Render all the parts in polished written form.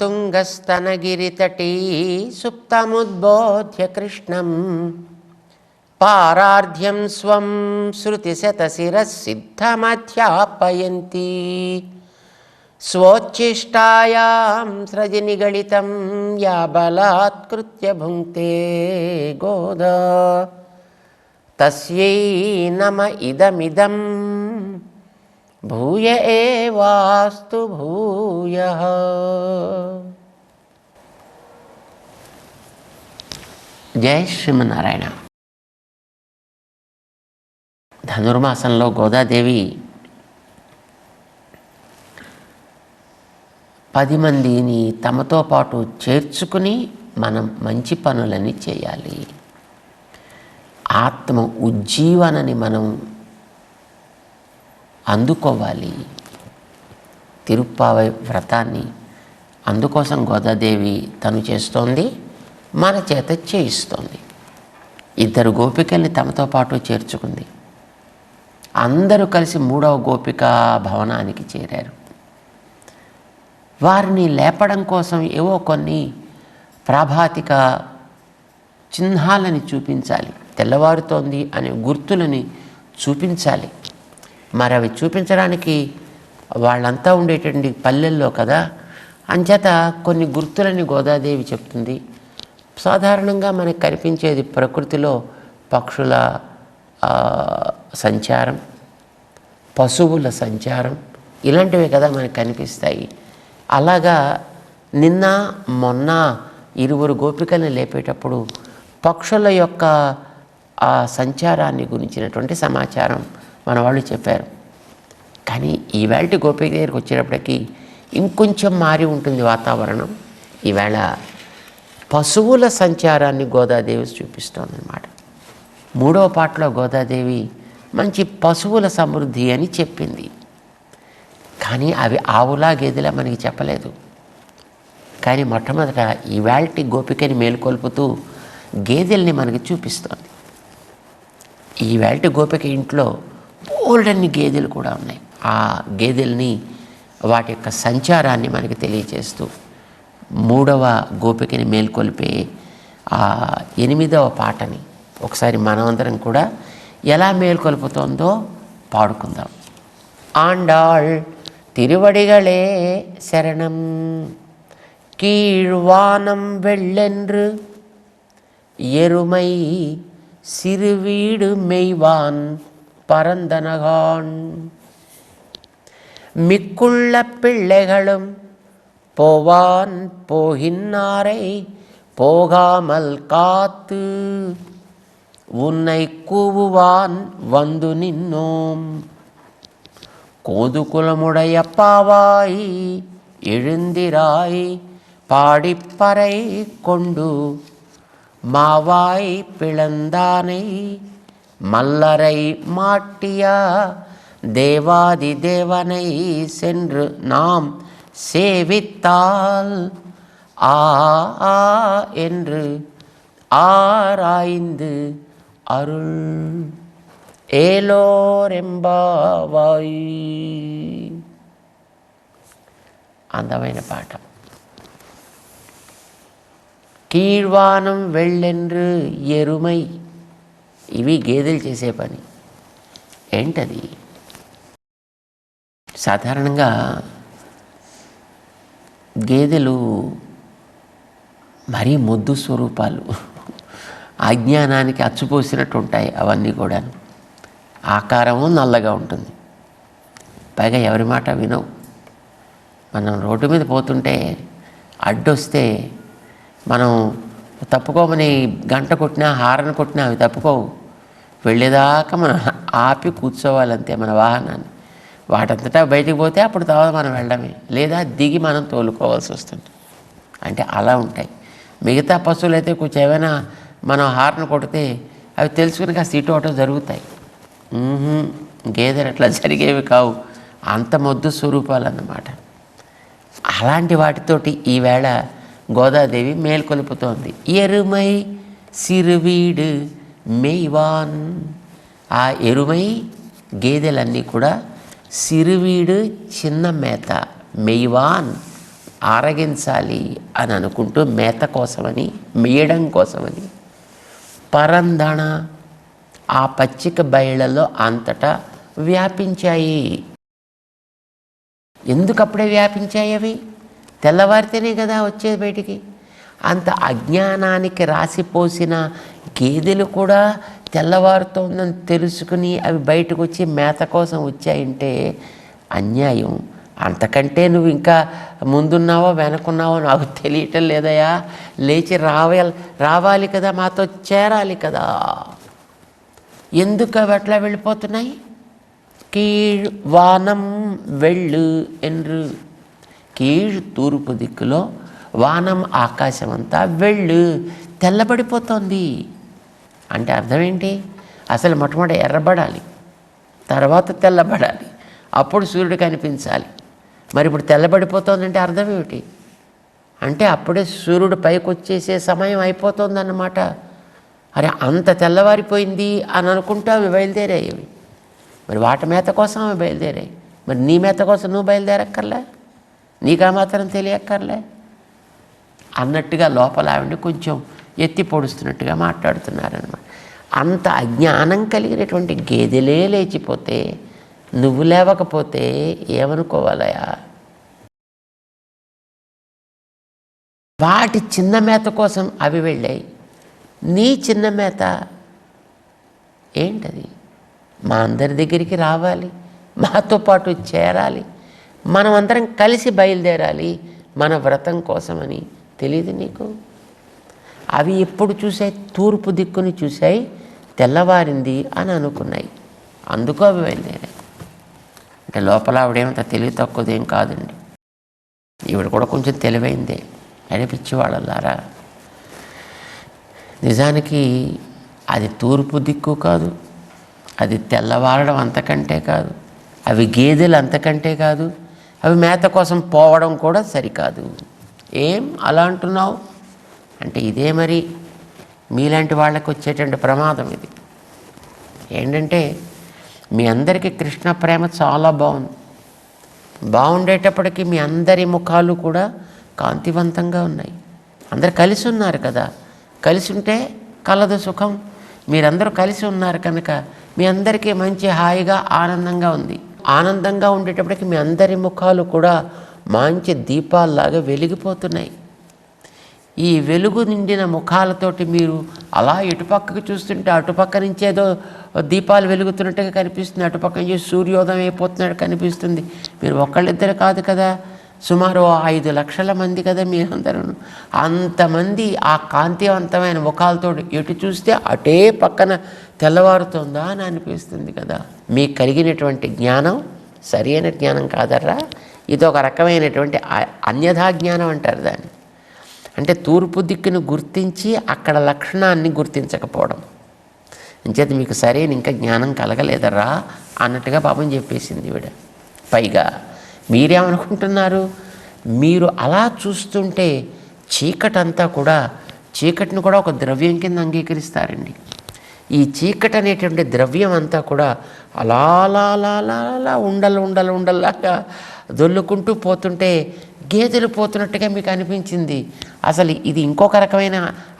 తుంగస్తనగిరితటీ సుప్తముద్బోధ్య కృష్ణం పారార్ధ్యం స్వం శృతిశతశిరసిద్ధమధ్యాపయంతి స్వోచ్ఛిష్టాయాం సృజనిగళితం యా బలాత్కృత్య భుంక్తే గోదా తస్యై నమ ఇదమిదం భూయ ఏవాస్తు భూయః. జై శ్రీమన్నారాయణ. ధనుర్మాసంలో గోదాదేవి 10 మందిని తమతో పాటు చేర్చుకుని మనం మంచి పనులని చేయాలి. ఆత్మ ఉజ్జీవనని మనం అందుకోవాలి. తిరుప్పావై వ్రతాన్ని అందుకోసం గోదాదేవి తను చేస్తోంది, మన చేత చేయిస్తోంది. 2 గోపికల్ని తమతో పాటు చేర్చుకుంది. అందరూ కలిసి 3వ గోపిక భవనానికి చేరారు. వారిని లేపడం కోసం ఏవో కొన్ని ప్రాభాతిక చిహ్నాలని చూపించాలి, తెల్లవారుతోంది అనే గుర్తులని చూపించాలి. మరి అవి చూపించడానికి వాళ్ళంతా ఉండేటువంటి పల్లెల్లో కదా, అంచేత కొన్ని గుర్తులని గోదాదేవి చెప్తుంది. సాధారణంగా మనకు కనిపించేది ప్రకృతిలో పక్షుల సంచారం, పశువుల సంచారం, ఇలాంటివే కదా మనకు కనిపిస్తాయి. అలాగా నిన్న మొన్న 2 గోపికల్ని లేపేటప్పుడు పక్షుల యొక్క ఆ సంచారాన్ని గురించినటువంటి సమాచారం మన వాళ్ళు చెప్పారు. కానీ ఈవేళ గోపిక దగ్గరికి వచ్చేటప్పటికి ఇంకొంచెం మారి ఉంటుంది వాతావరణం. ఈవేళ పశువుల సంచారాన్ని గోదాదేవి చూపిస్తోందన్నమాట. 3వ పాటలో గోదాదేవి మంచి పశువుల సమృద్ధి అని చెప్పింది. కానీ అవి ఆవులా గేదెలా మనకి చెప్పలేదు. కానీ మొట్టమొదట ఈవేళ గోపికని మేలుకొల్పుతూ గేదెల్ని మనకి చూపిస్తోంది. ఈవేళ గోపిక ఇంట్లో బోల్డన్ని గేదెలు కూడా ఉన్నాయి. ఆ గేదెల్ని వాటి యొక్క సంచారాన్ని మనకి తెలియజేస్తూ 3వ గోపికని మేల్కొల్పే ఆ 8వ పాటని ఒకసారి మనమందరం కూడా ఎలా మేల్కొల్పుతోందో పాడుకుందాం. ఆండాళ్ తిరువడిగళే శరణం కీழ்వానం వెళ్ళెன்று ఎరుమై సిறுவீடு மெய்வான் பரந்தனகான் மிக்குள்ள பிள்ளைகளும் போவான் போகின்னாரை போகாமல் காத்து உன்னை கூவுவான் வந்து நின்னோம் கோதுகுலமுடைய பாவாய் எழுந்திராய் பாடிப்பறை கொண்டு மாவாய் பிளந்தானை மல்லரை மாட்டியா தேவாதி தேவனை சென்று நாம் சேவித்தால் ஆ என்று ஆராய்ந்து அருள் ఏలోరెంబావాయి. అందమైన పాట. కీழ்వానం వెళ్ళెండ్రు ఎరుమై, ఇవి గేదెలు చేసే పని. ఏంటది? సాధారణంగా గేదెలు మరీ మొద్దు స్వరూపాలు, అజ్ఞానానికి అచ్చుపోసినట్టు ఉంటాయి. అవన్నీ కూడా ఆకారము నల్లగా ఉంటుంది. పైగా ఎవరి మాట వినవు. మనం రోడ్డు మీద పోతుంటే అడ్డొస్తే మనం తప్పుకోమని గంట కొట్టినా హారన్ కొట్టినా అవి తప్పుకోవు. వెళ్ళేదాకా మనం ఆపి కూర్చోవాలంతే మన వాహనాన్ని. వాటంతటా బయటికి పోతే అప్పుడు తర్వాత మనం వెళ్ళడమే, లేదా దిగి మనం తోలుకోవాల్సి వస్తుంది. అంటే అలా ఉంటాయి. మిగతా పశువులు అయితే కొంచెం ఏమైనా మనం హారన్ కొడితే అవి తెలుసుకుని కాస్త ఇటు అటు జరుగుతాయి. గేదెలు అట్లా జరిగేవి కావు. అంత మొద్దు స్వరూపాలు అన్నమాట. అలాంటి వాటితోటి ఈవేళ గోదాదేవి మేల్కొలుపుతోంది. ఎరుమై సిறுవీడు మెయ్వాన్. ఆ ఎరుమై గేదెలన్నీ కూడా సిறுవీడు చిన్న మేత, మెయ్వాన్ ఆరగించాలి అని అనుకుంటూ మేత కోసమని, మేయడం కోసమని పరందణ ఆ పచ్చిక బయళ్ళలో అంతటా వ్యాపించాయి. ఎందుకప్పుడే వ్యాపించాయి అవి? తెల్లవారితేనే కదా వచ్చేది బయటికి. అంత అజ్ఞానానికి రాసిపోసిన గేదెలు కూడా తెల్లవారుతోందని తెలుసుకుని అవి బయటకు వచ్చి మేత కోసం వచ్చాయంటే అన్యాయం. అంతకంటే నువ్వు ఇంకా ముందున్నావో వెనకున్నావో నాకు తెలియటం లేదయా. లేచి రావాలి కదా, మాతో చేరాలి కదా. ఎందుకు అవి అట్లా వెళ్ళిపోతున్నాయి? కీழ் వానం వెళ్ళు ఎన్రు. కీழ్ తూర్పు దిక్కులో, వానం ఆకాశం అంతా వెళ్ళు తెల్లబడిపోతుంది. అంటే అర్థం ఏంటి? అసలు మొట్టమొదటి ఎర్రబడాలి, తర్వాత తెల్లబడాలి, అప్పుడు సూర్యుడు కనిపించాలి. మరి ఇప్పుడు తెల్లబడిపోతుందంటే అర్థం ఏమిటి? అంటే అప్పుడే సూర్యుడు పైకి వచ్చేసే సమయం అయిపోతుందన్నమాట. అరే అంత తెల్లవారిపోయింది అని అనుకుంటూ అవి బయలుదేరాయి. మరి వాటి మేత కోసం అవి బయలుదేరాయి. మరి నీ మేత కోసం నువ్వు బయలుదేరక్కర్లే, నీకు ఆ మాత్రం తెలియక్కర్లే అన్నట్టుగా లోపల ఆవిడ కొంచెం ఎత్తి పొడుస్తున్నట్టుగా మాట్లాడుతున్నారనమాట. అంత అజ్ఞానం కలిగినటువంటి గేదెలే లేచిపోతే నువ్వు లేవకపోతే ఏమనుకోవాలయా? వాటి చిన్న మేత కోసం అవి వెళ్ళాయి. నీ చిన్న మేత ఏంటది? మా అందరి దగ్గరికి రావాలి, మాతో పాటు చేరాలి, మనం అందరం కలిసి బయలుదేరాలి మన వ్రతం కోసమని. తెలియదు నీకు? అవి ఎప్పుడు చూసాయి? తూర్పు దిక్కుని చూసాయి, తెల్లవారింది అని అనుకున్నాయి, అందుకు అవి బయలుదేరాయి. అంటే లోపల ఆవిడేమంత తెలివి తక్కువదేం కాదండి. ఈవిడ కూడా కొంచెం తెలివైందే. నడిపించేవాళ్ళలారా, నిజానికి అది తూర్పు దిక్కు కాదు, అది తెల్లవారడం అంతకంటే కాదు, అవి గేదెలు అంతకంటే కాదు, అవి మేత కోసం పోవడం కూడా సరికాదు. ఏం అలా అంటున్నావు అంటే ఇదే మరి మీలాంటి వాళ్ళకి వచ్చేటువంటి ప్రమాదం ఇది. ఏంటంటే మీ అందరికీ కృష్ణ ప్రేమ చాలా బాగుండేటప్పటికీ మీ అందరి ముఖాలు కూడా కాంతివంతంగా ఉన్నాయి. అందరు కలిసి ఉన్నారు కదా, కలిసి ఉంటే కలదు సుఖం. మీరందరూ కలిసి ఉన్నారు కనుక మీ అందరికీ మంచి హాయిగా ఆనందంగా ఉంది. ఆనందంగా ఉండేటప్పటికి మీ అందరి ముఖాలు కూడా మంచి దీపాల్లాగా వెలిగిపోతున్నాయి. ఈ వెలుగు నిండిన ముఖాలతోటి మీరు అలా ఇటుపక్కకు చూస్తుంటే అటుపక్క నుంచి ఏదో దీపాలు వెలుగుతున్నట్టుగా కనిపిస్తుంది, అటుపక్క నుంచి సూర్యోదయం అయిపోతున్నట్టు కనిపిస్తుంది. మీరు ఒక్కళ్ళిద్దరు కాదు కదా, సుమారు 5 లక్షల మంది కదా మీరందరూ. అంతమంది ఆ కాంతివంతమైన ముఖాలతో ఎటు చూస్తే అటే పక్కన తెల్లవారుతుందా అని అనిపిస్తుంది కదా. మీకు కలిగినటువంటి జ్ఞానం సరి అయిన జ్ఞానం కాదర్రా, ఇది ఒక రకమైనటువంటి అన్యథా జ్ఞానం అంటారు దాన్ని. అంటే తూర్పు దిక్కును గుర్తించి అక్కడ లక్షణాన్ని గుర్తించకపోవడం. అంచేత మీకు సరైన ఇంకా జ్ఞానం కలగలేదరా అన్నట్టుగా పాపం చెప్పేసింది ఈవిడ. పైగా మీరేమనుకుంటున్నారు? మీరు అలా చూస్తుంటే చీకటిని కూడా ఒక ద్రవ్యం కింద అంగీకరిస్తారండి. ఈ చీకటి అనేటువంటి ద్రవ్యం అంతా కూడా అలా ఉండల్లాగా దొల్లుకుంటూ పోతుంటే గేదెలు పోతున్నట్టుగా మీకు అనిపించింది. అసలు ఇది ఇంకొక రకమైన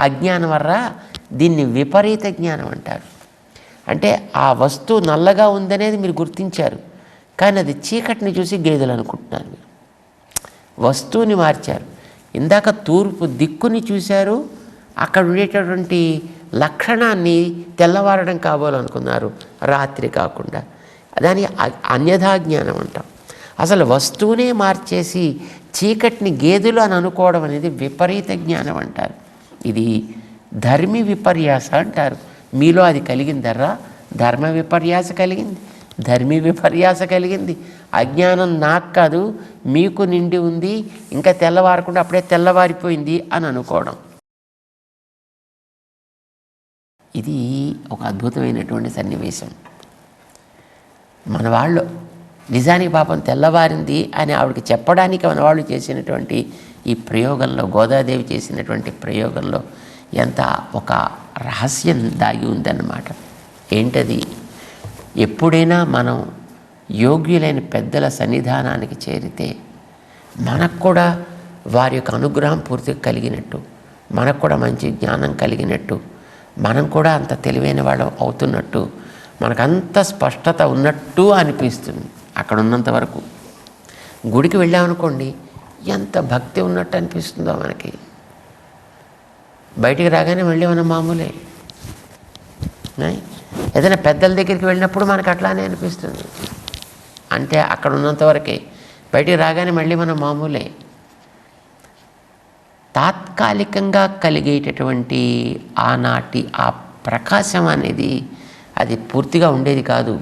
అజ్ఞానం వర్రా, దీన్ని విపరీత జ్ఞానం అంటారు. అంటే ఆ వస్తువు నల్లగా ఉందనేది మీరు గుర్తించారు, కానీ అది చీకటిని చూసి గేదెలు అనుకుంటున్నారు. మీరు వస్తువుని మార్చారు. ఇందాక తూర్పు దిక్కుని చూశారు, అక్కడ ఉండేటటువంటి లక్షణాన్ని తెల్లవారడం కాబోలనుకున్నారు, రాత్రి కాకుండా. దాని అన్యథా జ్ఞానం అంటాం. అసలు వస్తువునే మార్చేసి చీకటిని గేదెలు అని అనుకోవడం అనేది విపరీత జ్ఞానం అంటారు. ఇది ధర్మి విపర్యాస అంటారు. మీలో అది కలిగిందర్రా? ధర్మ విపర్యాస కలిగింది, ధర్మి విపర్యాస కలిగింది. అజ్ఞానం నాకు కాదు మీకు నిండి ఉంది, ఇంకా తెల్లవారకుండా అప్పుడే తెల్లవారిపోయింది అని అనుకోవడం. ఇది ఒక అద్భుతమైనటువంటి సన్నివేశం. మన వాళ్ళు నిజానికి పాపం తెల్లవారింది అని ఆవిడకి చెప్పడానికి మన వాళ్ళు చేసినటువంటి ఈ ప్రయోగంలో, గోదాదేవి చేసినటువంటి ప్రయోగంలో ఎంత ఒక రహస్యం దాగి ఉందన్నమాట. ఏంటది? ఎప్పుడైనా మనం యోగ్యులైన పెద్దల సన్నిధానానికి చేరితే మనకు కూడా వారి యొక్క అనుగ్రహం పూర్తిగా కలిగినట్టు, మనకు కూడా మంచి జ్ఞానం కలిగినట్టు, మనం కూడా అంత తెలివైన వాళ్ళం అవుతున్నట్టు, మనకంత స్పష్టత ఉన్నట్టు అనిపిస్తుంది. అక్కడ ఉన్నంత వరకు గుడికి వెళ్ళామనుకోండి, ఎంత భక్తి ఉన్నట్టు అనిపిస్తుందో మనకి. బయటికి రాగానే మళ్ళీ మనం మామూలే. ఏదైనా పెద్దల దగ్గరికి వెళ్ళినప్పుడు మనకు అట్లానే అనిపిస్తుంది. అంటే అక్కడ ఉన్నంతవరకే, బయటికి రాగానే మళ్ళీ మనం మామూలే. తాత్కాలికంగా కలిగేటటువంటి ఆనాటి ఆ ప్రకాశం అనేది అది పూర్తిగా ఉండేది కాదు.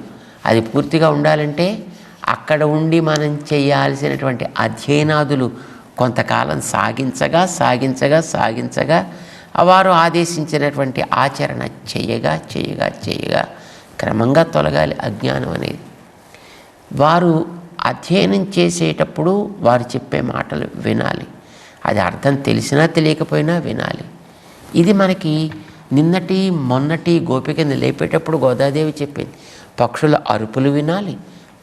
అది పూర్తిగా ఉండాలంటే అక్కడ ఉండి మనం చేయాల్సినటువంటి అధ్యయనాదులు కొంతకాలం సాగించగా సాగించగా సాగించగా వారు ఆదేశించినటువంటి ఆచరణ చేయగా చేయగా చేయగా క్రమంగా తొలగాలి అజ్ఞానం అనేది. వారు అధ్యయనం చేసేటప్పుడు వారు చెప్పే మాటలు వినాలి. అది అర్థం తెలిసినా తెలియకపోయినా వినాలి. ఇది మనకి నిన్నటి మొన్నటి గోపికని లేపేటప్పుడు గోదాదేవి చెప్పింది, పక్షుల అరుపులు వినాలి,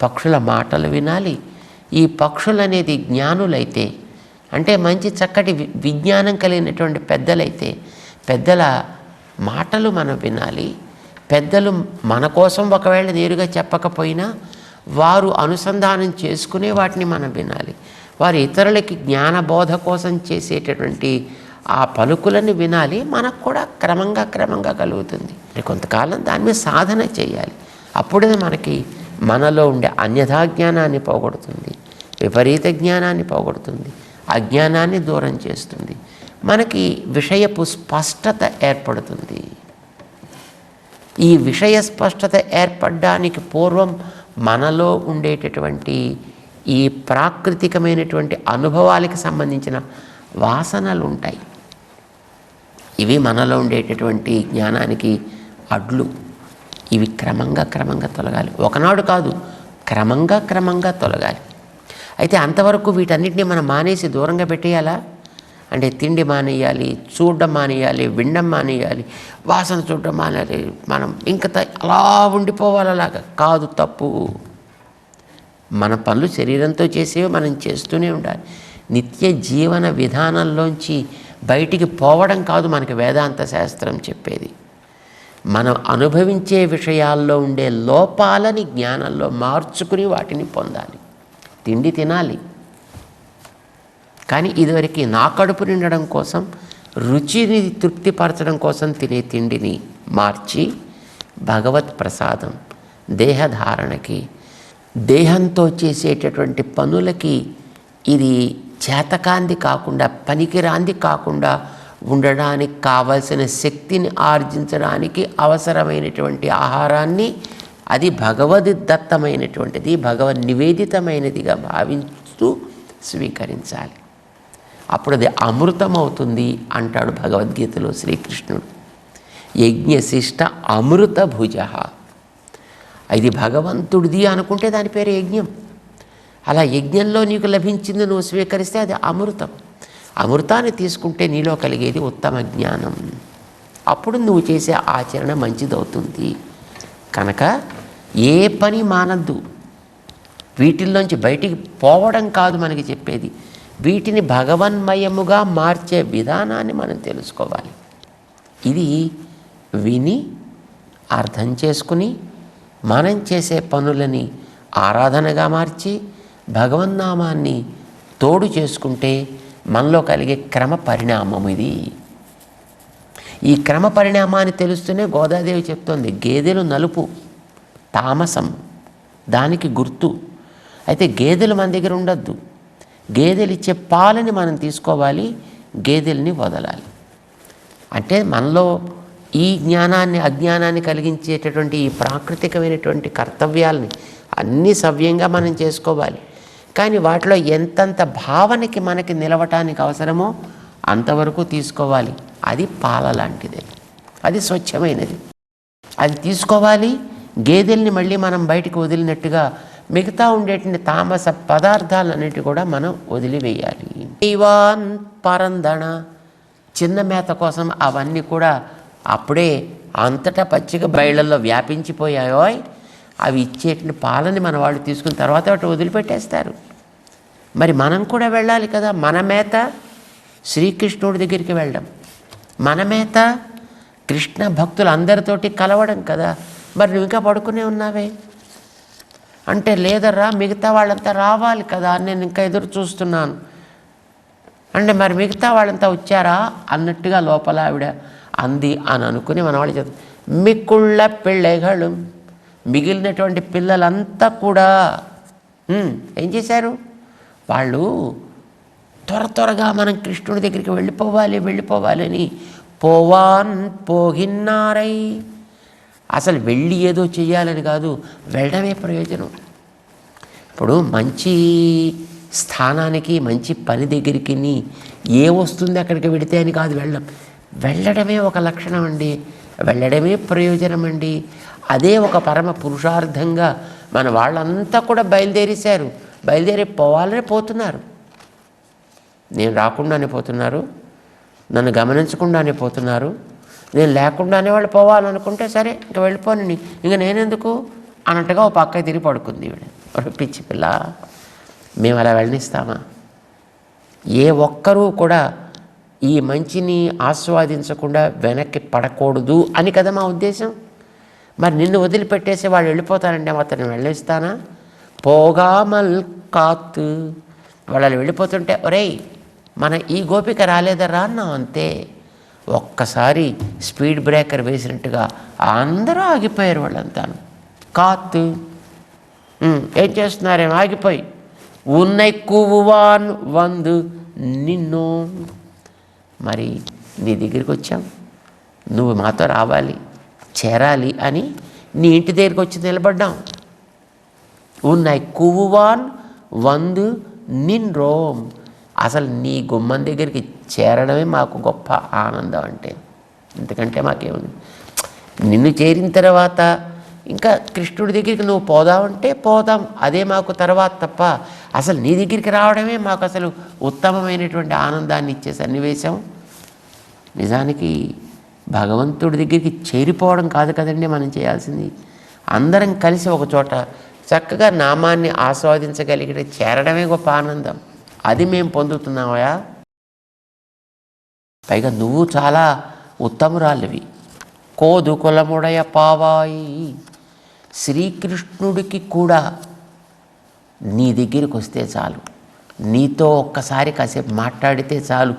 పక్షుల మాటలు వినాలి. ఈ పక్షులు అనేది జ్ఞానులైతే, అంటే మంచి చక్కటి విజ్ఞానం కలిగినటువంటి పెద్దలైతే పెద్దల మాటలు మనం వినాలి. పెద్దలు మన కోసం ఒకవేళ నేరుగా చెప్పకపోయినా వారు అనుసంధానం చేసుకునే వాటిని మనం వినాలి. వారు ఇతరులకి జ్ఞానబోధ కోసం చేసేటటువంటి ఆ పలుకులను వినాలి. మనకు కూడా క్రమంగా క్రమంగా కలుగుతుంది. కొంతకాలం దాని మీద సాధన చేయాలి. అప్పుడే మనకి మనలో ఉండే అన్యథా జ్ఞానాన్ని పోగొడుతుంది, విపరీత జ్ఞానాన్ని పోగొడుతుంది, అజ్ఞానాన్ని దూరం చేస్తుంది. మనకి విషయపు స్పష్టత ఏర్పడుతుంది. ఈ విషయ స్పష్టత ఏర్పడడానికి పూర్వం మనలో ఉండేటటువంటి ఈ ప్రాకృతికమైనటువంటి అనుభవాలకి సంబంధించిన వాసనలు ఉంటాయి. ఇవి మనలో ఉండేటటువంటి జ్ఞానానికి అడ్లు. ఇవి క్రమంగా క్రమంగా తొలగాలి. ఒకనాడు కాదు, క్రమంగా క్రమంగా తొలగాలి. అయితే అంతవరకు వీటన్నిటిని మనం మానేసి దూరంగా పెట్టేయాలా? అంటే తిండి మానేయాలి, చూడడం మానేయాలి, వినడం మానేయాలి, వాసన చూడడం మానేయాలి, మనం ఇంకా అలా ఉండిపోవాలి. అలాగా కాదు, తప్పు. మన పనులు శరీరంతో చేసేవి మనం చేస్తూనే ఉండాలి. నిత్య జీవన విధానంలోంచి బయటికి పోవడం కాదు మనకి వేదాంత శాస్త్రం చెప్పేది. మనం అనుభవించే విషయాల్లో ఉండే లోపాలని జ్ఞానంలో మార్చుకుని వాటిని పొందాలి. తిండి తినాలి, కానీ ఇదివరకు నా కడుపు నిండడం కోసం, రుచిని తృప్తిపరచడం కోసం తినే తిండిని మార్చి భగవత్ ప్రసాదం, దేహధారణకి, దేహంతో చేసేటటువంటి పనులకి ఇది చేతకాంది కాకుండా, పనికిరాంది కాకుండా ఉండడానికి కావలసిన శక్తిని ఆర్జించడానికి అవసరమైనటువంటి ఆహారాన్ని అది భగవద్ దత్తమైనటువంటిది, భగవద్ నివేదితమైనదిగా భావిస్తూ స్వీకరించాలి. అప్పుడు అది అమృతమవుతుంది అంటాడు భగవద్గీతలో శ్రీకృష్ణుడు. యజ్ఞశిష్ట అమృత భుజ. ఇది భగవంతుడిది అనుకుంటే దాని పేరు యజ్ఞం. అలా యజ్ఞంలో నీకు లభించింది నువ్వు స్వీకరిస్తే అది అమృతం. అమృతాన్ని తీసుకుంటే నీలో కలిగేది ఉత్తమ జ్ఞానం. అప్పుడు నువ్వు చేసే ఆచరణ మంచిదవుతుంది. కనుక ఏ పని మానద్దు. వీటిల్లోంచి బయటికి పోవడం కాదు మనకి చెప్పేది, వీటిని భగవన్మయముగా మార్చే విధానాన్ని మనం తెలుసుకోవాలి. ఇది విని అర్థం చేసుకుని మనం చేసే పనులని ఆరాధనగా మార్చి భగవన్నామాన్ని తోడు చేసుకుంటే మనలో కలిగే క్రమ పరిణామం ఇది. ఈ క్రమ పరిణామాన్ని తెలుస్తూనే గోదాదేవి చెప్తోంది, గేదెలు నలుపు తామసం దానికి గుర్తు. అయితే గేదెలు మన దగ్గర ఉండద్దు. గేదెలు ఇచ్చే పాలని మనం తీసుకోవాలి, గేదెల్ని వదలాలి. అంటే మనలో ఈ జ్ఞానాన్ని అజ్ఞానాన్ని కలిగించేటటువంటి ఈ ప్రాకృతికమైనటువంటి కర్తవ్యాలని అన్నీ సవ్యంగా మనం చేసుకోవాలి. కానీ వాటిలో ఎంతంత భావనకి మనకి నిలవటానికి అవసరమో అంతవరకు తీసుకోవాలి. అది పాల లాంటిదే, అది స్వచ్ఛమైనది, అది తీసుకోవాలి. గేదెల్ని మళ్ళీ మనం బయటికి వదిలినట్టుగా మిగతా ఉండేటువంటి తామస పదార్థాలన్నిటి కూడా మనం వదిలివేయాలి. ఇవాన్ పరందణ, చిన్న మేత కోసం అవన్నీ కూడా అప్పుడే అంతటా పచ్చిక బయళ్ళల్లో వ్యాపించిపోయాయో అవి ఇచ్చేటువంటి పాలని మన వాళ్ళు తీసుకున్న తర్వాత వాటి వదిలిపెట్టేస్తారు. మరి మనం కూడా వెళ్ళాలి కదా. మన మేత శ్రీకృష్ణుడి దగ్గరికి వెళ్ళడం, మన మేత కృష్ణ భక్తులు అందరితోటి కలవడం కదా. మరి నువ్వు ఇంకా పడుకునే ఉన్నావే అంటే, లేదర్రా మిగతా వాళ్ళంతా రావాలి కదా, నేను ఇంకా ఎదురు చూస్తున్నాను అంటే, మరి మిగతా వాళ్ళంతా వచ్చారా అన్నట్టుగా లోపల ఆవిడ అంది అని అనుకుని మన వాళ్ళు చెప్తారు. మిక్కుళ్ళ పిల్లలు, మిగిలినటువంటి పిల్లలంతా కూడా ఏం చేశారు, వాళ్ళు త్వరగా మనం కృష్ణుడి దగ్గరికి వెళ్ళిపోవాలని పోగిన్నారై. అసలు వెళ్ళి ఏదో చెయ్యాలని కాదు, వెళ్ళడమే ప్రయోజనం. ఇప్పుడు మంచి స్థానానికి మంచి పని దగ్గరికి ఏ వస్తుంది అక్కడికి వెడితే అని కాదు వెళ్ళడమే ఒక లక్షణం అండి, వెళ్ళడమే ప్రయోజనం అండి. అదే ఒక పరమ పురుషార్థంగా మన వాళ్ళంతా కూడా బయలుదేరి పోవాలని పోతున్నారు. నేను రాకుండానే పోతున్నారు, నన్ను గమనించకుండానే పోతున్నారు, నేను లేకుండానే వాళ్ళు పోవాలనుకుంటే సరే ఇంక వెళ్ళిపోని, ఇంక నేనెందుకు అన్నట్టుగా ఒక పక్క తిరిగి పడుకుంది ఈవిడ. పిచ్చి పిల్ల, మేము అలా వెళ్ళనిస్తామా? ఏ ఒక్కరూ కూడా ఈ మంచిని ఆస్వాదించకుండా వెనక్కి పడకూడదు అని కదా మా ఉద్దేశం. మరి నిన్ను వదిలిపెట్టేసి వాళ్ళు వెళ్ళిపోతానంటే అతను వెళ్ళిస్తానా? పోగామల్ కాత్, వాళ్ళు వెళ్ళిపోతుంటే ఒరేయ్ మన ఈ గోపిక రాలేదరా అన్నాం అంతే. ఒక్కసారి స్పీడ్ బ్రేకర్ వేసినట్టుగా అందరూ ఆగిపోయారు. వాళ్ళంతాను కాత్ ఏం చేస్తున్నారేమో ఆగిపోయి, ఉన్నై కూవాన్ వందు నిన్ను, మరి నీ దగ్గరికి వచ్చాం, నువ్వు మాతో రావాలి చేరాలి అని నీ ఇంటి దగ్గరికి వచ్చి నిలబడ్డాం. ఉన్నై కూవాన్ వందు నిన్ రోమ్, అసలు నీ గుమ్మం దగ్గరికి చేరడమే మాకు గొప్ప ఆనందం. అంటే ఎందుకంటే మాకేముంది, నిన్ను చేరిన తర్వాత ఇంకా కృష్ణుడి దగ్గరికి నువ్వు పోదామంటే పోదాం, అదే మాకు తర్వాత తప్ప అసలు నీ దగ్గరికి రావడమే మాకు అసలు ఉత్తమమైనటువంటి ఆనందాన్ని ఇచ్చే సన్నివేశం. నిజానికి భగవంతుడి దగ్గరికి చేరిపోవడం కాదు కదండి మనం చేయాల్సింది, అందరం కలిసి ఒక చోట చక్కగా నామాన్ని ఆస్వాదించగలిగితే చేరడమే గొప్ప ఆనందం. అది మేము పొందుతున్నామయా. పైగా నువ్వు చాలా ఉత్తమురాలివి. కోదు కులముడయ పావాయి, శ్రీకృష్ణుడికి కూడా నీ దగ్గరికి వస్తే చాలు, నీతో ఒక్కసారి కాసేపు మాట్లాడితే చాలు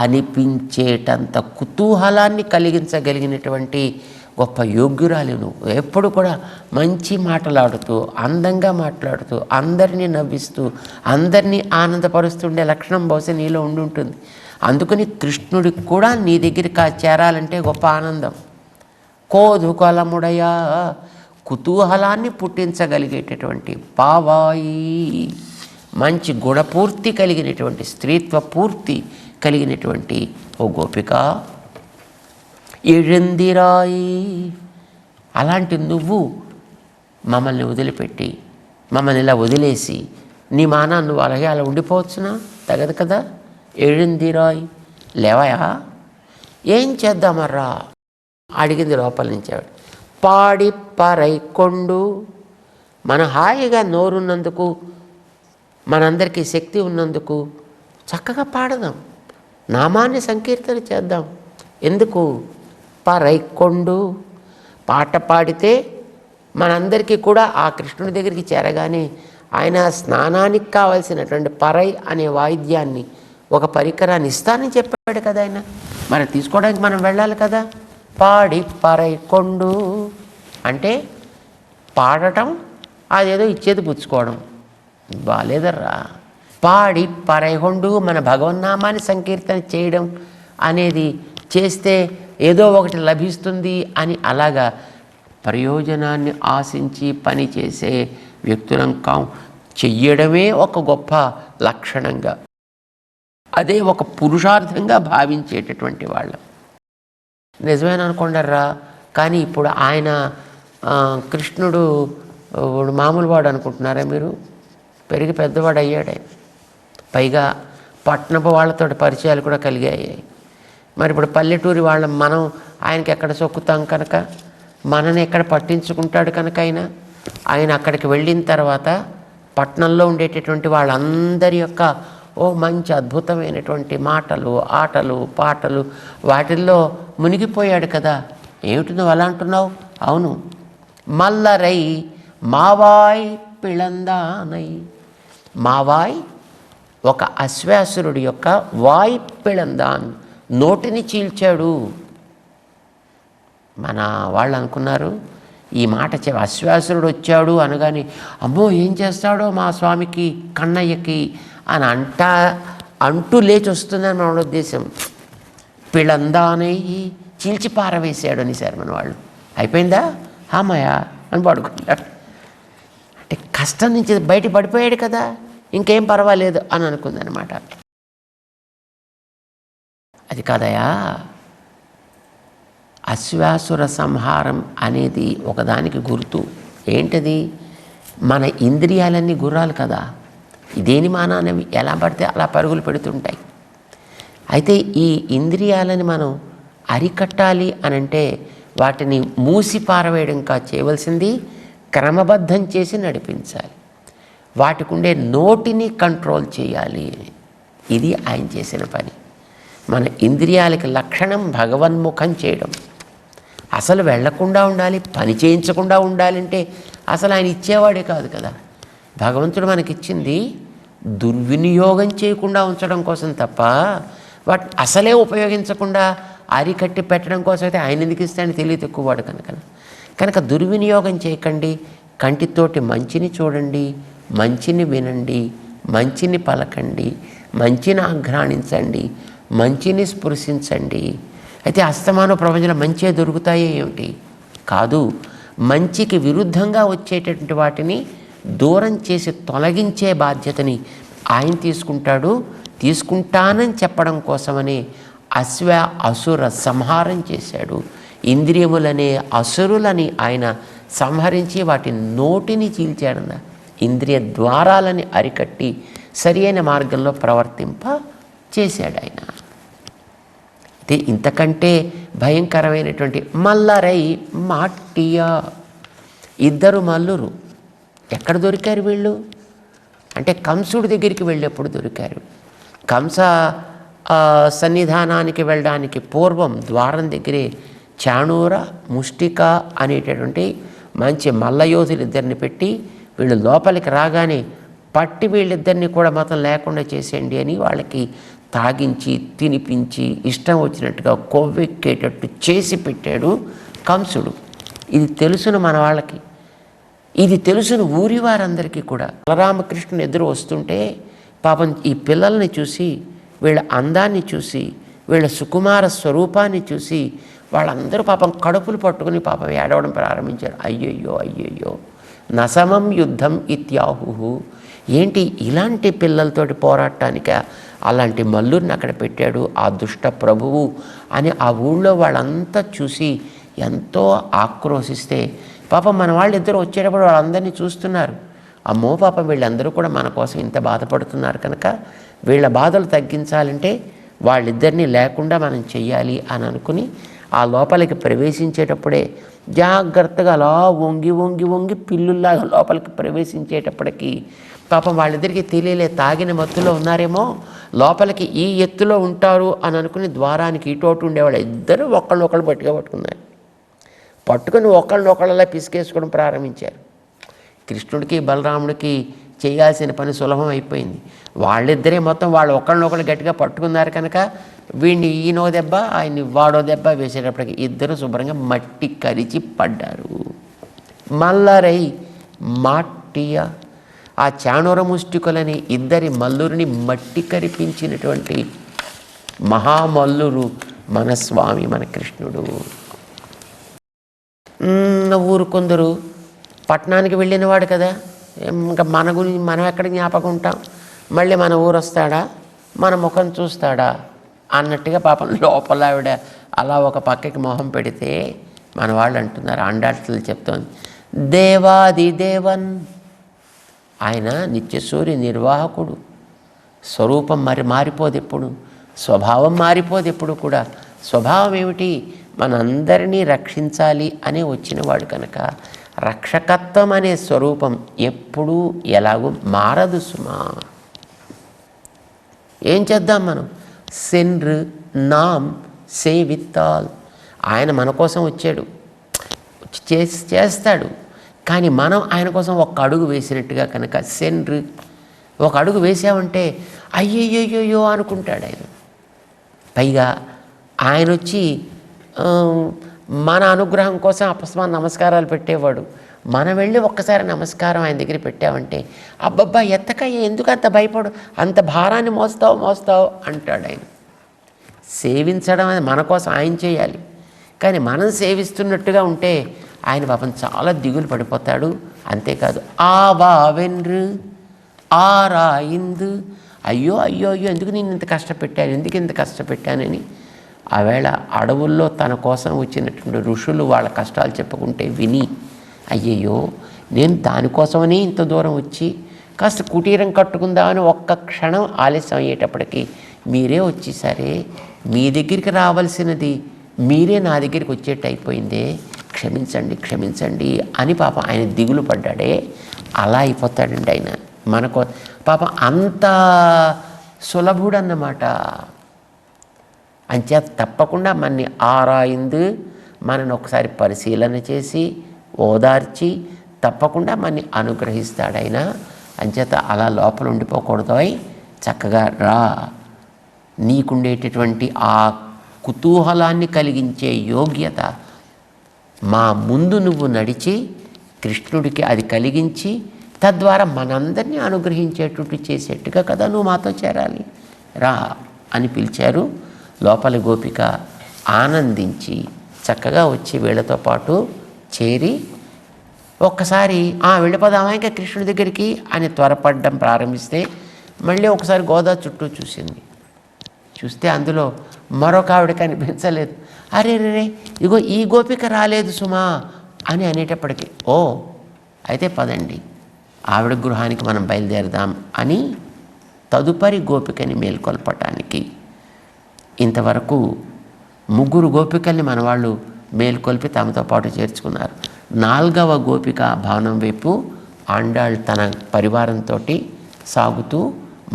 అనిపించేటంత కుతూహలాన్ని కలిగించగలిగినటువంటి గొప్ప యోగ్యురాలు నువ్వు. ఎప్పుడు కూడా మంచి మాటలాడుతూ అందంగా మాట్లాడుతూ అందరినీ నవ్విస్తూ అందరినీ ఆనందపరుస్తుండే లక్షణం బహుశా నీలో ఉండుంటుంది. అందుకని కృష్ణుడికి కూడా నీ దగ్గరికి చేరాలంటే గొప్ప ఆనందం. కోదు కొలముడయా, కుతూహలాన్ని పుట్టించగలిగేటటువంటి పావాయి, మంచి గుణపూర్తి కలిగినటువంటి స్త్రీత్వ పూర్తి కలిగినటువంటి ఓ గోపిక ఎഴുందిరాయి. అలాంటి నువ్వు మమ్మల్ని వదిలిపెట్టి మమ్మల్ని ఇలా వదిలేసి నీ మానా నువ్వు అలాగే అలా ఉండిపోవచ్చునా? తగదు కదా. ఎഴുందిరాయి, లేవయా, ఏం చేద్దామర్రా అడిగింది లోపల నుంచి ఆవిడ. పాడి పరైకొండు, మన హాయిగా నోరున్నందుకు మనందరికీ శక్తి ఉన్నందుకు చక్కగా పాడదాం, నామాన్ని సంకీర్తన చేద్దాం. ఎందుకు? పరైకొండు, పాట పాడితే మనందరికీ కూడా ఆ కృష్ణుడి దగ్గరికి చేరగానే ఆయన స్నానానికి కావలసినటువంటి పరై అనే వాయిద్యాన్ని ఒక పరికరాన్ని ఇస్తానని చెప్పాడు కదా ఆయన. మరి తీసుకోవడానికి మనం వెళ్ళాలి కదా. పాడి పరైకొండు అంటే పాడటం, అదేదో ఇచ్చేది పుచ్చుకోవడం బాలేదర్రా. పాడి పరైకొండు, మన భగవన్నామాన్ని సంకీర్తన చేయడం అనేది చేస్తే ఏదో ఒకటి లభిస్తుంది అని అలాగా ప్రయోజనాన్ని ఆశించి పని చేసే వ్యక్తులం కాం. చెయ్యడమే ఒక గొప్ప లక్షణంగా, అదే ఒక పురుషార్థంగా భావించేటటువంటి వాళ్ళం. నిజమేననుకోండర్రా. కానీ ఇప్పుడు ఆయన కృష్ణుడు మామూలు వాడు అనుకుంటున్నారా మీరు? పెరిగి పెద్దవాడు అయ్యాడే. పైగా పట్టణపు వాళ్ళతో పరిచయాలు కూడా కలిగాయి. మరి ఇప్పుడు పల్లెటూరి వాళ్ళం మనం ఆయనకి ఎక్కడ సొక్కుతాం కనుక, మనని ఎక్కడ పట్టించుకుంటాడు కనుక ఆయన అక్కడికి వెళ్ళిన తర్వాత పట్టణంలో ఉండేటటువంటి వాళ్ళందరి యొక్క మంచి అద్భుతమైనటువంటి మాటలు, ఆటలు, పాటలు వాటిల్లో మునిగిపోయాడు కదా. ఏమిటి నువ్వు అలా అంటున్నావు? అవును, మల్లరై మావాయ్ పిళందానై. మావాయ్ ఒక అశ్వాసురుడి యొక్క వాయ్ పిళందాన్, నోటిని చీల్చాడు. మన వాళ్ళు అనుకున్నారు ఈ మాట అశ్వాసురుడు వచ్చాడు అనగానే అమ్మో ఏం చేస్తాడో మా స్వామికి కన్నయ్యకి అని అంటూ లేచి వస్తుందని మన ఉద్దేశం. పిళందానయ్యి చీల్చి పారవేశాడు అనేసారు మన వాళ్ళు. అయిపోయిందా అమ్మయ్య అని పడుకున్నాడు. అంటే కష్టం నుంచి బయట పడిపోయాడు కదా, ఇంకేం పర్వాలేదు అని అనుకుందనమాట. అది కాదయా, అశ్వాసుర సంహారం అనేది ఒకదానికి గుర్తు. ఏంటది? మన ఇంద్రియాలన్నీ గుర్రాలు కదా, దేని మానానవి ఎలా పడితే అలా పరుగులు పెడుతుంటాయి. అయితే ఈ ఇంద్రియాలని మనం అరికట్టాలి అనంటే వాటిని మూసి పారవేయడం కాదు, చేయవలసింది క్రమబద్ధం చేసి నడిపించాలి. వాటికి ఉండే నోటిని కంట్రోల్ చేయాలి. ఇది ఆయన చేసిన పని. మన ఇంద్రియాలకి లక్షణం భగవన్ముఖం చేయడం. అసలు వెళ్లకుండా ఉండాలి, పని చేయించకుండా ఉండాలంటే అసలు ఆయన ఇచ్చేవాడే కాదు కదా. భగవంతుడు మనకిచ్చింది దుర్వినియోగం చేయకుండా ఉంచడం కోసం తప్ప వాటి అసలే ఉపయోగించకుండా అరికట్టి పెట్టడం కోసం అయితే ఆయన ఎందుకు ఇస్తాడని తెలియదు ఎక్కువవాడు కనుక దుర్వినియోగం చేయకండి. కంటితోటి మంచిని చూడండి, మంచిని వినండి, మంచిని పలకండి, మంచిని ఆఘ్రాణించండి, మంచిని స్పృశించండి. అయితే అస్తమానం ప్రపంచంలో మంచిగా దొరుకుతాయే ఏమిటి? కాదు, మంచికి విరుద్ధంగా వచ్చేటటువంటి వాటిని దూరం చేసి తొలగించే బాధ్యతని ఆయన తీసుకుంటానని చెప్పడం కోసమని అసుర సంహారం చేశాడు. ఇంద్రియములనే అసురులని ఆయన సంహరించి వాటి నోటిని చీల్చాడన్న. ఇంద్రియ ద్వారాలని అరికట్టి సరి అయిన మార్గంలో ప్రవర్తింప చేశాడు ఆయన. అయితే ఇంతకంటే భయంకరమైనటువంటి మల్లరై మాట్టియా, ఇద్దరు మల్లురు. ఎక్కడ దొరికారు వీళ్ళు అంటే కంసుడి దగ్గరికి వెళ్ళేప్పుడు దొరికారు. కంస సన్నిధానానికి వెళ్ళడానికి పూర్వం ద్వారం దగ్గరే చాణూర, ముష్టిక అనేటటువంటి మంచి మల్లయోధులు ఇద్దరిని పెట్టి వీళ్ళు లోపలికి రాగానే పట్టి వీళ్ళిద్దరిని కూడా మతం లేకుండా చేసేయండి అని వాళ్ళకి తాగించి తినిపించి ఇష్టం వచ్చినట్టుగా కొవ్వెక్కేటట్టు చేసి పెట్టాడు కంసుడు. ఇది తెలుసును మన వాళ్ళకి, ఇది తెలుసును ఊరి వారందరికీ కూడా. బలరామకృష్ణుని ఎదురు వస్తుంటే పాపం ఈ పిల్లల్ని చూసి, వీళ్ళ అందాన్ని చూసి, వీళ్ళ సుకుమార స్వరూపాన్ని చూసి వాళ్ళందరూ పాపం కడుపులు పట్టుకుని పాపం ఏడవడం ప్రారంభించారు. అయ్యయ్యో అయ్యయ్యో నసమం యుద్ధం ఇత్యాహు. ఏంటి ఇలాంటి పిల్లలతోటి పోరాటానిక అలాంటి మల్లురిని అక్కడ పెట్టాడు ఆ దుష్ట ప్రభువు అని ఆ ఊళ్ళో వాళ్ళంతా చూసి ఎంతో ఆక్రోశిస్తే, పాపం మన వాళ్ళు ఇద్దరు వచ్చేటప్పుడు వాళ్ళందరినీ చూస్తున్నారు. అమ్మో పాపం వీళ్ళందరూ కూడా మన కోసం ఇంత బాధపడుతున్నారు కనుక వీళ్ళ బాధలు తగ్గించాలంటే వాళ్ళిద్దరినీ లేకుండా మనం చెయ్యాలి అని అనుకుని ఆ లోపలికి ప్రవేశించేటప్పుడే జాగ్రత్తగా అలా వంగి వంగి వంగి పిల్లుల్లాగా లోపలికి ప్రవేశించేటప్పటికి పాపం వాళ్ళిద్దరికీ తెలియలే, తాగిన మత్తులో ఉన్నారేమో, లోపలికి ఈ ఎత్తులో ఉంటారు అని అనుకుని ద్వారానికి ఇటోటు ఉండేవాళ్ళు ఇద్దరు ఒకళ్ళు పట్టుకున్నారు. పట్టుకుని ఒకళ్ళలా పిసికేసుకోవడం ప్రారంభించారు. కృష్ణుడికి బలరాముడికి చేయాల్సిన పని సులభం అయిపోయింది. వాళ్ళిద్దరే మొత్తం వాళ్ళు ఒకళ్ళనొకళ్ళు గట్టిగా పట్టుకున్నారు కనుక వీడిని ఈయనో దెబ్బ ఆయన్ని వాడో దెబ్బ వేసేటప్పటికి ఇద్దరు శుభ్రంగా మట్టి కరిచి పడ్డారు. మల్లరై మాట్టియ, ఆ చాణురముష్టికులని ఇద్దరి మల్లురిని మట్టి కరిపించినటువంటి మహామల్లురు మన స్వామి మన కృష్ణుడు. ఊరు కొందరు పట్టణానికి వెళ్ళినవాడు కదా, ఇంకా మన గురించి మనం ఎక్కడ జ్ఞాపకం ఉంటాం, మళ్ళీ మన ఊరు వస్తాడా, మన ముఖం చూస్తాడా అన్నట్టుగా పాపం లోపల ఆవిడ అలా ఒక పక్కకి మొహం పెడితే మన వాళ్ళు అంటున్నారు, అండాట్లు చెప్తోంది, దేవాది దేవన్, ఆయన నిత్యసూరి నిర్వాహకుడు, స్వరూపం మారిపోదు ఎప్పుడు, స్వభావం మారిపోదు ఎప్పుడు కూడా. స్వభావం ఏమిటి? మనందరినీ రక్షించాలి అనే వచ్చినవాడు కనుక రక్షకత్వం అనే స్వరూపం ఎప్పుడూ ఎలాగూ మారదు సుమా. ఏం చేద్దాం మనం? సెన్రు నామ్ సేవిత్తాల్. ఆయన మన కోసం వచ్చాడు, చేస్తాడు. కానీ మనం ఆయన కోసం ఒక అడుగు వేసినట్టుగా కనుక సెన్రు ఒక అడుగు వేసామంటే అయ్యయ్యో అనుకుంటాడు ఆయన. పైగా ఆయన వచ్చి మన అనుగ్రహం కోసం అపస్మాన నమస్కారాలు పెట్టేవాడు. మనం వెళ్ళి ఒక్కసారి నమస్కారం ఆయన దగ్గర పెట్టామంటే అబ్బబ్బా ఎత్తకయ్య, ఎందుకు అంత భయపడు, అంత భారాన్ని మోస్తావు అంటాడు ఆయన. సేవించడం అనేది మన కోసం ఆయన చేయాలి. కానీ మనం సేవిస్తున్నట్టుగా ఉంటే ఆయన పాపం చాలా దిగులు పడిపోతాడు. అంతేకాదు ఆవావెన్రు ఆరాయిందు, అయ్యో ఎందుకు నేను ఇంత కష్టపెట్టానని ఆవేళ అడవుల్లో తన కోసం వచ్చినటువంటి ఋషులు వాళ్ళ కష్టాలు చెప్పుకుంటే విని, అయ్యయ్యో నేను దానికోసమని ఇంత దూరం వచ్చి కాస్త కుటీరం కట్టుకుందామని ఒక్క క్షణం ఆలస్యం అయ్యేటప్పటికీ మీరే వచ్చేసరే, మీ దగ్గరికి రావాల్సినది మీరే నా దగ్గరికి వచ్చేట్టు అయిపోయిందే, క్షమించండి అని పాపం ఆయన దిగులు పడ్డాడే. అలా అయిపోతాడండి ఆయన మనకో. పాపం అంత సులభుడన్నమాట. అంచేత తప్పకుండా మనని ఆరాయిందు, మనని ఒకసారి పరిశీలన చేసి ఓదార్చి తప్పకుండా మనని అనుగ్రహిస్తాడైన. అంచేత అలా లోపల ఉండిపోకూడదు. చక్కగా రా, నీకుండేటటువంటి ఆ కుతూహలాన్ని కలిగించే యోగ్యత మా ముందు నువ్వు నడిచి కృష్ణుడికి అది కలిగించి తద్వారా మనందరినీ అనుగ్రహించేటట్టు చేసేట్టుగా కదా నువ్వు మాతో చేరాలి, రా అని పిలిచారు. లోపలి గోపిక ఆనందించి చక్కగా వచ్చి వీళ్ళతో పాటు చేరి ఒక్కసారి వెళ్ళిపోదామా ఇంకా కృష్ణుడి దగ్గరికి అని త్వరపడడం ప్రారంభిస్తే మళ్ళీ ఒకసారి గోదా చుట్టూ చూస్తే అందులో మరొక ఆవిడ కనిపించలేదు. అరే ఇగో ఈ గోపిక రాలేదు సుమా అని అనేటప్పటికీ అయితే పదండి ఆవిడ గృహానికి మనం బయలుదేరదాం అని తదుపరి గోపికని మేల్కొల్పటానికి. ఇంతవరకు 3 గోపికల్ని మన వాళ్ళు మేల్కొల్పి తమతో పాటు చేర్చుకున్నారు. 4వ గోపిక భవనం వైపు ఆండాళ్ తన పరివారంతో సాగుతూ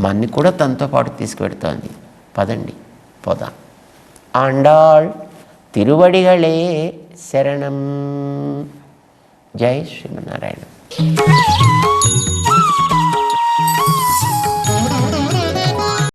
మన్ని కూడా తనతో పాటు తీసుకువెడుతోంది. పదండి పోదాం. ఆండాళ్ తిరువడిగళే శరణం. జై శ్రీమన్నారాయణ.